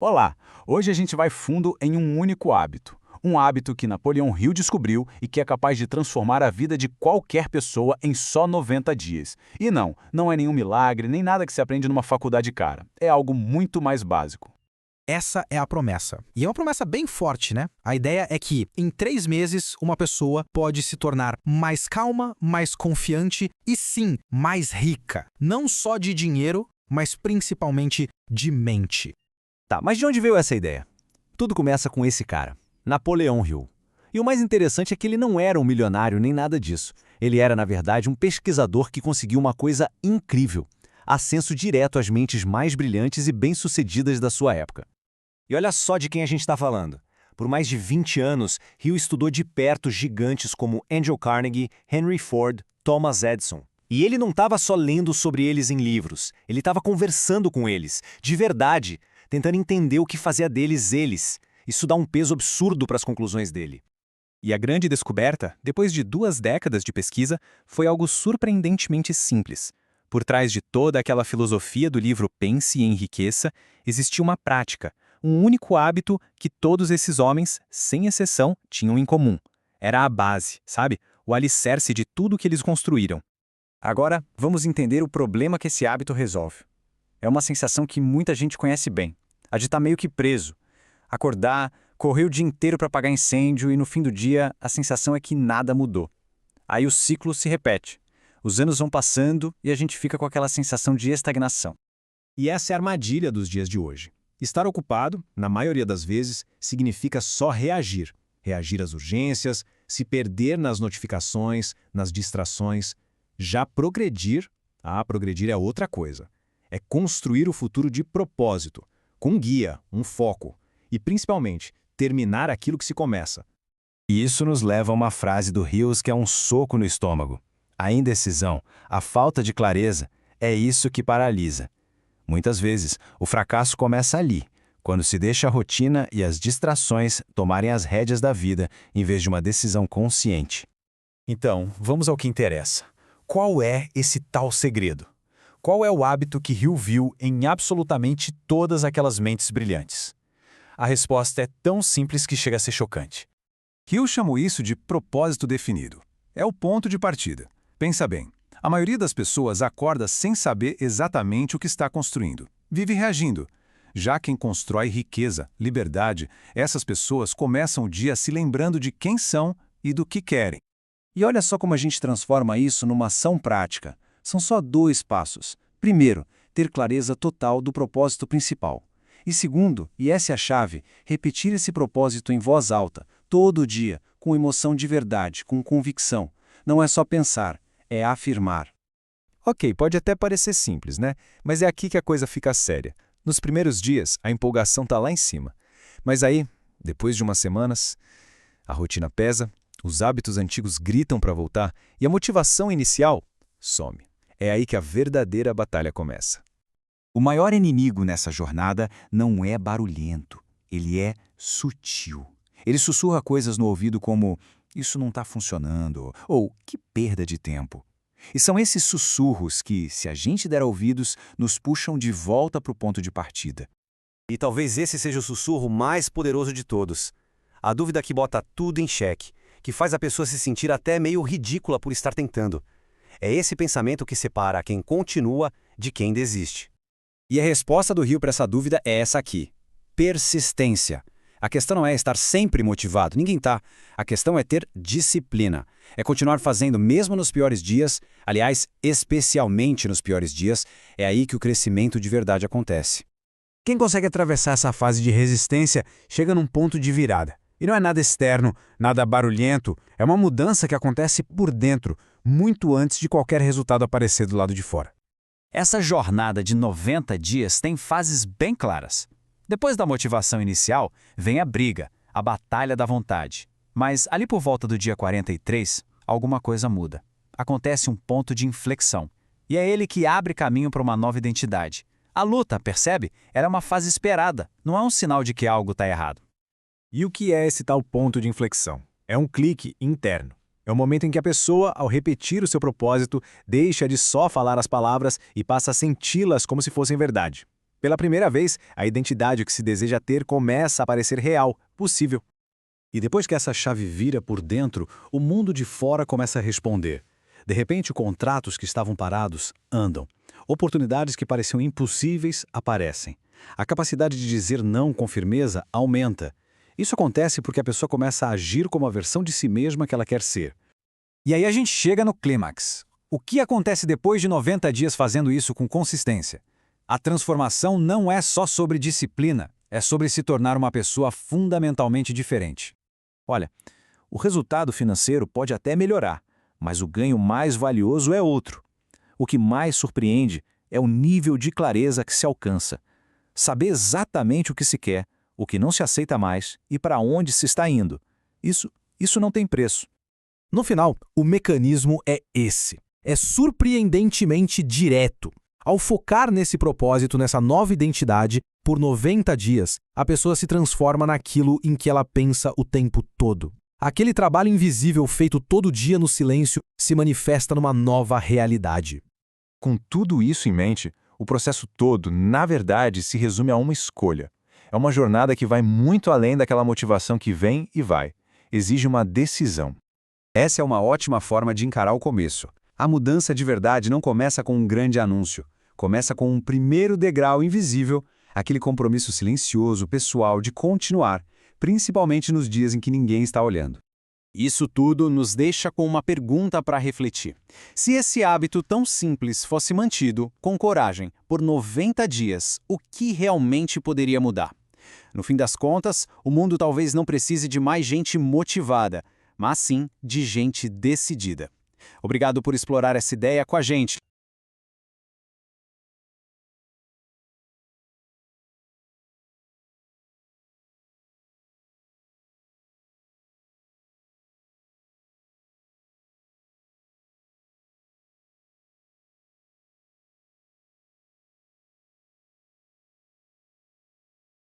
Olá! Hoje a gente vai fundo em um único hábito. Um hábito que Napoleão Hill descobriu e que é capaz de transformar a vida de qualquer pessoa em só 90 dias. E não é nenhum milagre, nem nada que se aprende numa faculdade cara. É algo muito mais básico. Essa é a promessa. E é uma promessa bem forte, né? A ideia é que, em 3 meses, uma pessoa pode se tornar mais calma, mais confiante e, sim, mais rica. Não só de dinheiro, mas principalmente de mente. Tá, mas de onde veio essa ideia? Tudo começa com esse cara, Napoleão Hill. E o mais interessante é que ele não era um milionário nem nada disso. Ele era, na verdade, um pesquisador que conseguiu uma coisa incrível: ascenso direto às mentes mais brilhantes e bem-sucedidas da sua época. E olha só de quem a gente está falando. Por mais de 20 anos, Hill estudou de perto gigantes como Andrew Carnegie, Henry Ford, Thomas Edison. E ele não estava só lendo sobre eles em livros, ele estava conversando com eles, de verdade, tentando entender o que fazia deles eles. Isso dá um peso absurdo para as conclusões dele. E a grande descoberta, depois de 2 décadas de pesquisa, foi algo surpreendentemente simples. Por trás de toda aquela filosofia do livro Pense e Enriqueça, existia uma prática, um único hábito que todos esses homens, sem exceção, tinham em comum. Era a base, sabe? O alicerce de tudo que eles construíram. Agora, vamos entender o problema que esse hábito resolve. É uma sensação que muita gente conhece bem, a de estar meio que preso. Acordar, correr o dia inteiro para apagar incêndio e no fim do dia a sensação é que nada mudou. Aí o ciclo se repete. Os anos vão passando e a gente fica com aquela sensação de estagnação. E essa é a armadilha dos dias de hoje. Estar ocupado, na maioria das vezes, significa só reagir. Reagir às urgências, se perder nas notificações, nas distrações. Já progredir é outra coisa. É construir o futuro de propósito, com um guia, um foco. E, principalmente, terminar aquilo que se começa. E isso nos leva a uma frase do Hills que é um soco no estômago. A indecisão, a falta de clareza, é isso que paralisa. Muitas vezes, o fracasso começa ali, quando se deixa a rotina e as distrações tomarem as rédeas da vida em vez de uma decisão consciente. Então, vamos ao que interessa. Qual é esse tal segredo? Qual é o hábito que Hill viu em absolutamente todas aquelas mentes brilhantes? A resposta é tão simples que chega a ser chocante. Hill chamou isso de propósito definido. É o ponto de partida. Pensa bem, a maioria das pessoas acorda sem saber exatamente o que está construindo. Vive reagindo. Já quem constrói riqueza, liberdade, essas pessoas começam o dia se lembrando de quem são e do que querem. E olha só como a gente transforma isso numa ação prática. São só 2 passos. Primeiro, ter clareza total do propósito principal. E segundo, e essa é a chave, repetir esse propósito em voz alta, todo dia, com emoção de verdade, com convicção. Não é só pensar, é afirmar. Ok, pode até parecer simples, né? Mas é aqui que a coisa fica séria. Nos primeiros dias, a empolgação tá lá em cima. Mas aí, depois de umas semanas, a rotina pesa, os hábitos antigos gritam para voltar e a motivação inicial some. É aí que a verdadeira batalha começa. O maior inimigo nessa jornada não é barulhento, ele é sutil. Ele sussurra coisas no ouvido como "isso não está funcionando" ou "que perda de tempo". E são esses sussurros que, se a gente der ouvidos, nos puxam de volta para o ponto de partida. E talvez esse seja o sussurro mais poderoso de todos. A dúvida que bota tudo em xeque, que faz a pessoa se sentir até meio ridícula por estar tentando. É esse pensamento que separa quem continua de quem desiste. E a resposta do Hill para essa dúvida é essa aqui: persistência. A questão não é estar sempre motivado, ninguém tá. A questão é ter disciplina. É continuar fazendo mesmo nos piores dias, aliás, especialmente nos piores dias, é aí que o crescimento de verdade acontece. Quem consegue atravessar essa fase de resistência chega num ponto de virada. E não é nada externo, nada barulhento, é uma mudança que acontece por dentro, muito antes de qualquer resultado aparecer do lado de fora. Essa jornada de 90 dias tem fases bem claras. Depois da motivação inicial, vem a briga, a batalha da vontade. Mas ali por volta do dia 43, alguma coisa muda. Acontece um ponto de inflexão. E é ele que abre caminho para uma nova identidade. A luta, percebe? Era uma fase esperada, não é um sinal de que algo está errado. E o que é esse tal ponto de inflexão? É um clique interno. É o momento em que a pessoa, ao repetir o seu propósito, deixa de só falar as palavras e passa a senti-las como se fossem verdade. Pela primeira vez, a identidade que se deseja ter começa a parecer real, possível. E depois que essa chave vira por dentro, o mundo de fora começa a responder. De repente, contratos que estavam parados andam. Oportunidades que pareciam impossíveis aparecem. A capacidade de dizer não com firmeza aumenta. Isso acontece porque a pessoa começa a agir como a versão de si mesma que ela quer ser. E aí a gente chega no clímax. O que acontece depois de 90 dias fazendo isso com consistência? A transformação não é só sobre disciplina, é sobre se tornar uma pessoa fundamentalmente diferente. Olha, o resultado financeiro pode até melhorar, mas o ganho mais valioso é outro. O que mais surpreende é o nível de clareza que se alcança. Saber exatamente o que se quer, o que não se aceita mais e para onde se está indo. Isso não tem preço. No final, o mecanismo é esse. É surpreendentemente direto. Ao focar nesse propósito, nessa nova identidade, por 90 dias, a pessoa se transforma naquilo em que ela pensa o tempo todo. Aquele trabalho invisível feito todo dia no silêncio se manifesta numa nova realidade. Com tudo isso em mente, o processo todo, na verdade, se resume a uma escolha. É uma jornada que vai muito além daquela motivação que vem e vai. Exige uma decisão. Essa é uma ótima forma de encarar o começo. A mudança de verdade não começa com um grande anúncio. Começa com um primeiro degrau invisível, aquele compromisso silencioso, pessoal, de continuar, principalmente nos dias em que ninguém está olhando. Isso tudo nos deixa com uma pergunta para refletir. Se esse hábito tão simples fosse mantido, com coragem, por 90 dias, o que realmente poderia mudar? No fim das contas, o mundo talvez não precise de mais gente motivada, mas sim de gente decidida. Obrigado por explorar essa ideia com a gente.